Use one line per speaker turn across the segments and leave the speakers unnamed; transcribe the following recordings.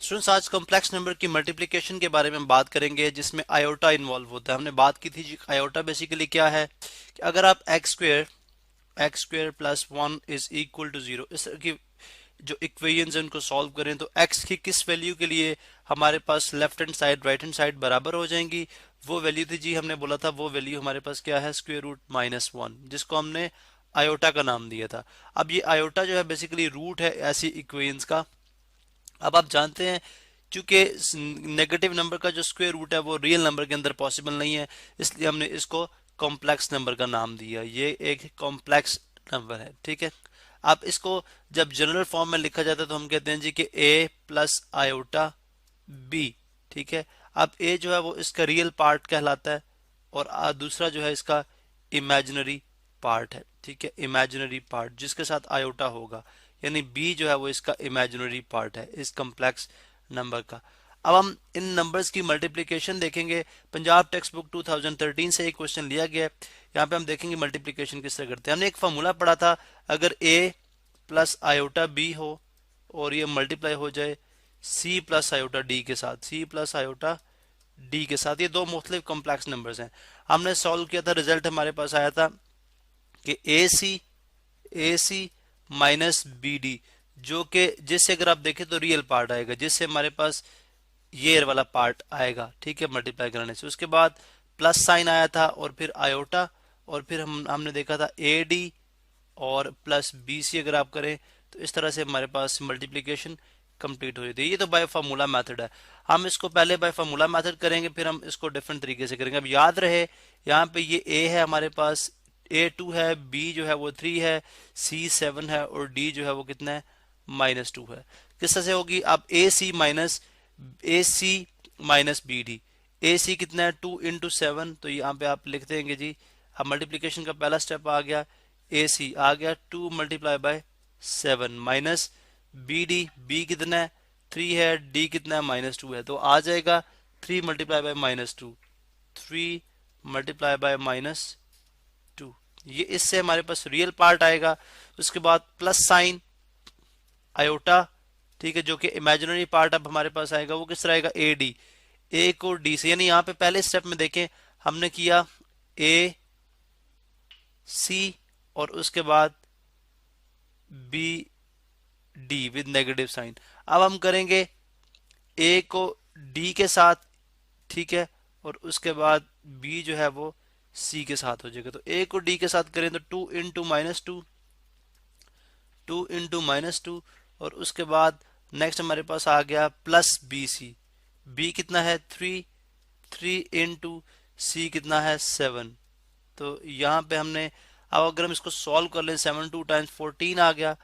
Students आज complex number की multiplication के बारे में हम बात करेंगे जिसमें आयोटा इन्वॉल्व होता है। हमने बात की थी जी आयोटा बेसिकली क्या है कि अगर आप x square plus one is equal to zero इस तरह की जो इक्वेशंस हैं उनको सॉल्व करें तो एक्स की किस वैल्यू के लिए हमारे पास left hand side right hand side बराबर हो जाएंगी। वो वैल्यू थी जी, हमने बोला था वो वैल्यू हमारे पास क्या है, स्क्वेयर रूट माइनस वन, जिसको हमने आयोटा का नाम दिया था। अब ये आयोटा जो है बेसिकली रूट है ऐसी इक्वेशंस का। अब आप जानते हैं क्योंकि नेगेटिव नंबर का जो स्क्वायर रूट है वो रियल नंबर के अंदर पॉसिबल नहीं है, इसलिए हमने इसको कॉम्प्लेक्स नंबर का नाम दिया। ये एक कॉम्प्लेक्स नंबर है, ठीक है। अब इसको जब जनरल फॉर्म में लिखा जाता है तो हम कहते हैं जी कि a प्लस आयोटा b, ठीक है। अब a जो है वो इसका रियल पार्ट कहलाता है और दूसरा जो है इसका इमेजिनरी पार्ट है, ठीक है। इमेजिनरी पार्ट जिसके साथ आयोटा होगा, यानी b जो है वो इसका इमेजिनरी पार्ट है इस कॉम्प्लेक्स नंबर का। अब हम इन नंबर्स की मल्टीप्लिकेशन देखेंगे। पंजाब टेक्स्ट बुक 2013 से एक क्वेश्चन लिया गया है। यहाँ पे हम देखेंगे मल्टीप्लिकेशन किस तरह करते हैं। हमने एक फार्मूला पढ़ा था, अगर a प्लस आयोटा b हो और ये मल्टीप्लाई हो जाए c प्लस आयोटा d के साथ, c प्लस आयोटा d के साथ, ये दो मुख्तलिफ कॉम्प्लेक्स नंबर्स हैं। हमने सॉल्व किया था, रिजल्ट हमारे पास आया था कि ए सी माइनस बी डी, जो कि जिससे अगर आप देखें तो रियल पार्ट आएगा, जिससे हमारे पास ये वाला पार्ट आएगा, ठीक है, मल्टीप्लाई करने से। उसके बाद प्लस साइन आया था और फिर आयोटा, और फिर हमने देखा था ए डी और प्लस बी सी अगर आप करें तो इस तरह से हमारे पास मल्टीप्लिकेशन कंप्लीट हो जाती है। ये तो बाय फार्मूला मेथड है। हम इसको पहले बाय फार्मूला मेथड करेंगे, फिर हम इसको डिफरेंट तरीके से करेंगे। अब याद रहे यहाँ पे ये ए है हमारे पास, ए टू है, बी जो है वो थ्री है, सी सेवन है और डी जो है वो कितना है, माइनस टू है। किस तरह से होगी, अब ए सी माइनस बी डी, ए सी कितना है, टू इंटू सेवन, तो यहाँ पे आप लिख देंगे जी। अब मल्टीप्लिकेशन का पहला स्टेप आ गया, ए सी आ गया to multiply by seven, minus B D, B कितना है, थ्री है, डी कितना है, माइनस टू है, तो आ जाएगा three multiply by minus two, three multiply by minus two. ये इससे हमारे पास रियल पार्ट आएगा। उसके बाद प्लस साइन आयोटा, ठीक है, जो कि इमेजिनरी पार्ट अब हमारे पास आएगा। वो किस तरह आएगा, ए डी, ए को डी से, यानी यहाँ पे पहले स्टेप में देखें हमने किया ए सी और उसके बाद B D with negative sign. अब हम करेंगे ए को डी के साथ, ठीक है, और उसके बाद बी जो है वो सी के साथ हो जाएगा। तो ए को डी के साथ करें तो two into minus two, two into minus two, और उसके बाद नेक्स्ट हमारे पास आ गया प्लस बी सी, बी कितना है थ्री, थ्री इंटू सी कितना है सेवन। तो यहाँ पे हमने, अब अगर हम इसको सॉल्व कर लें, सेवन टू टाइम्स फोर्टीन आ गया,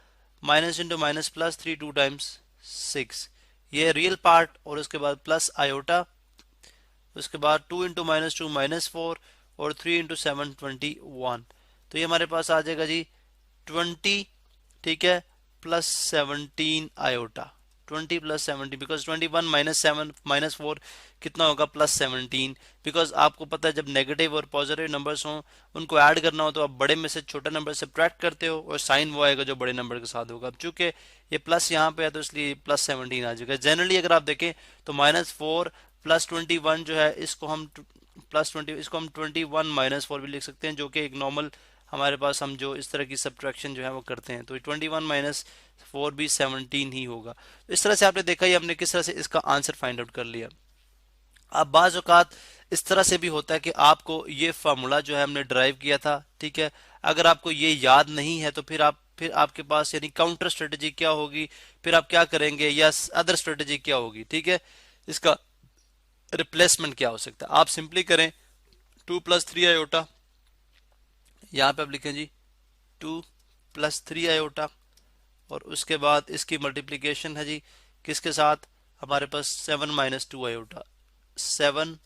minus into minus plus, three two times six, ये रियल पार्ट, और उसके बाद प्लस आयोटा, उसके बाद two into minus two minus four, और थ्री इंटू सेवन 21। तो ये हमारे पास आ जाएगा जी 20, ठीक है, plus 17 iota, 20 plus 17, because 21 minus seven minus four कितना होगा, प्लस 17। बिकॉज आपको पता है जब नेगेटिव और पॉजिटिव नंबर्स हों उनको ऐड करना हो तो आप बड़े में से छोटा नंबर सब्ट्रैक्ट करते हो और साइन वो आएगा जो बड़े नंबर के साथ होगा। अब चूंकि ये प्लस यहाँ पे है तो इसलिए प्लस 17 आ जाएगा। जनरली अगर आप देखें तो माइनस फोर प्लस 21 जो है, इसको हम प्लस 20, इसको हम 21 माइनस फोर भी लिख सकते हैं, जो कि एक नॉर्मल हमारे पास हम जो इस तरह की सब्ट्रैक्शन जो है वो करते हैं, तो 21 माइनस फोर भी 17 ही होगा। तो इस तरह से आपने देखा ही, हमने किस तरह से इसका आंसर फाइंड आउट कर लिया। अब बाज़ औक़ात इस तरह से भी होता है कि आपको ये फार्मूला जो है हमने ड्राइव किया था, ठीक है, अगर आपको ये याद नहीं है तो फिर आपके पास यानी काउंटर स्ट्रेटेजी क्या होगी, फिर आप क्या करेंगे, या अदर स्ट्रेटेजी क्या होगी, ठीक है, इसका रिप्लेसमेंट क्या हो सकता है। आप सिंपली करें टू प्लस थ्री आयोटा, यहाँ पे आप लिखें जी टू प्लस थ्री आयोटा, और उसके बाद इसकी मल्टीप्लीकेशन है जी किसके साथ, हमारे पास seven minus two iota, seven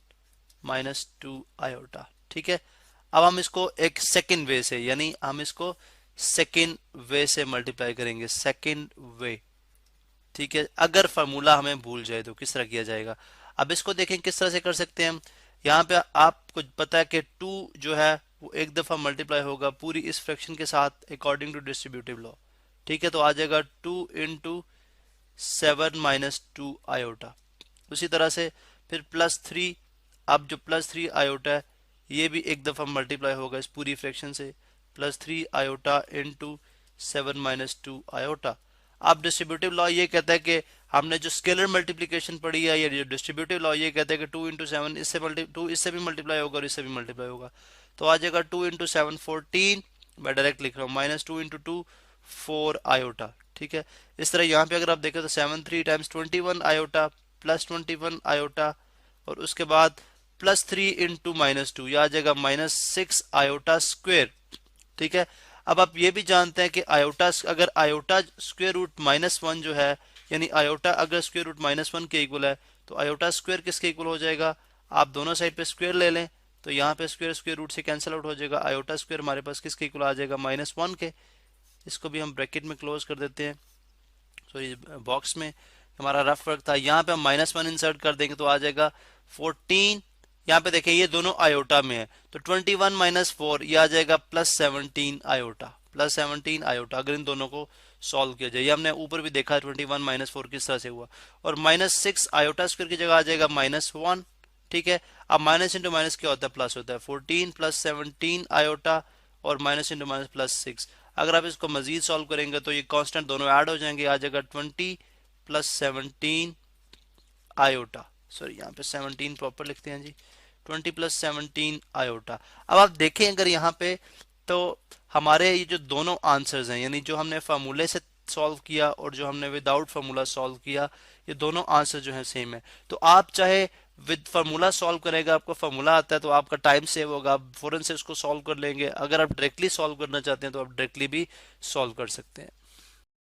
minus two iota, ठीक है। अब हम इसको एक सेकेंड वे से, यानी हम इसको सेकेंड वे से मल्टीप्लाई करेंगे, सेकेंड वे, ठीक है। अगर फार्मूला हमें भूल जाए तो किस तरह किया जाएगा। अब इसको देखें किस तरह से कर सकते हैं हम। यहाँ पे आपको पता है कि टू जो है वो एक दफा मल्टीप्लाई होगा पूरी इस फ्रैक्शन के साथ अकॉर्डिंग टू डिस्ट्रीब्यूटिव लॉ, ठीक है, तो आ जाएगा टू इंटू 7 - 2 आयोटा। उसी तरह से फिर +3, अब जो +3 आयोटा है ये भी एक दफ़ा मल्टीप्लाई होगा इस पूरी फ्रैक्शन से, +3 आयोटा इंटू 7 - 2 आयोटा। अब डिस्ट्रीब्यूटिव लॉ ये कहता है कि हमने जो स्केलर मल्टीप्लिकेशन पढ़ी है, या जो डिस्ट्रीब्यूटिव लॉ ये कहता है कि 2 × 7 इससे भी मल्टीप्लाई होगा और इससे भी मल्टीप्लाई होगा। तो आ जाएगा 2 × 7 14, मैं डायरेक्ट लिख रहा हूँ, -2 × 2 4 आयोटा। ठीक है, इस तरह यहाँ पे अगर आप देखें तो 7 3 टाइम्स 21 आयोटा प्लस 21 आयोटा, और उसके बाद +3 × -2, यह आ जाएगा -6 आयोटा स्क्वेयर। ठीक है, अब आप ये भी जानते हैं कि आयोटा, अगर आयोटा स्क्वेयर रूट -1 जो है, यानी आयोटा अगर स्क्वेयर रूट -1 के इक्वल है तो आयोटा स्क्वेयर किसके इक्वल हो जाएगा? आप दोनों साइड पे स्क्वेयर ले लें तो यहाँ पे स्क्वेयर स्क्वेयर रूट से कैंसिल आउट हो जाएगा। आयोटा स्क्वेयर हमारे पास किसके इक्वल आ जाएगा? -1 के। इसको भी हम ब्रैकेट में क्लोज कर देते हैं, सॉरी बॉक्स में हमारा रफ वर्क था। यहाँ पे हम -1 इंसर्ट कर देंगे तो आ जाएगा 14। यहाँ पे देखें ये दोनों आयोटा में है तो 21 - 4 ये आ जाएगा +17 आयोटा, +17 आयोटा अगर इन दोनों को सॉल्व किया जाए। ये हमने ऊपर भी देखा 21 - 4 किस तरह से हुआ। और -6 आयोटा स्क्वायर की जगह आ जाएगा -1। ठीक है, अब माइनस इंटू माइनस क्या होता है? प्लस होता है। 14 + 17 आयोटा और माइनस इंटू माइनस +6। अगर आप इसको मजीद सॉल्व करेंगे तो ये कांस्टेंट दोनों ऐड हो जाएंगे, आ जाएगा 20 + 17 आयोटा। सॉरी यहाँ पे 17 प्रॉपर लिखते हैं जी, 20 + 17 आयोटा। अब आप देखें अगर यहाँ पे तो हमारे ये जो दोनों आंसर्स हैं, यानी जो हमने फार्मूले से सॉल्व किया और जो हमने विदाउट फार्मूला सॉल्व किया, ये दोनों आंसर जो है सेम है। तो आप चाहे विद फार्मूला सॉल्व करेगा, आपको फार्मूला आता है तो आपका टाइम सेव होगा, आप फौरन से उसको सॉल्व कर लेंगे। अगर आप डायरेक्टली सॉल्व करना चाहते हैं तो आप डायरेक्टली भी सॉल्व कर सकते हैं।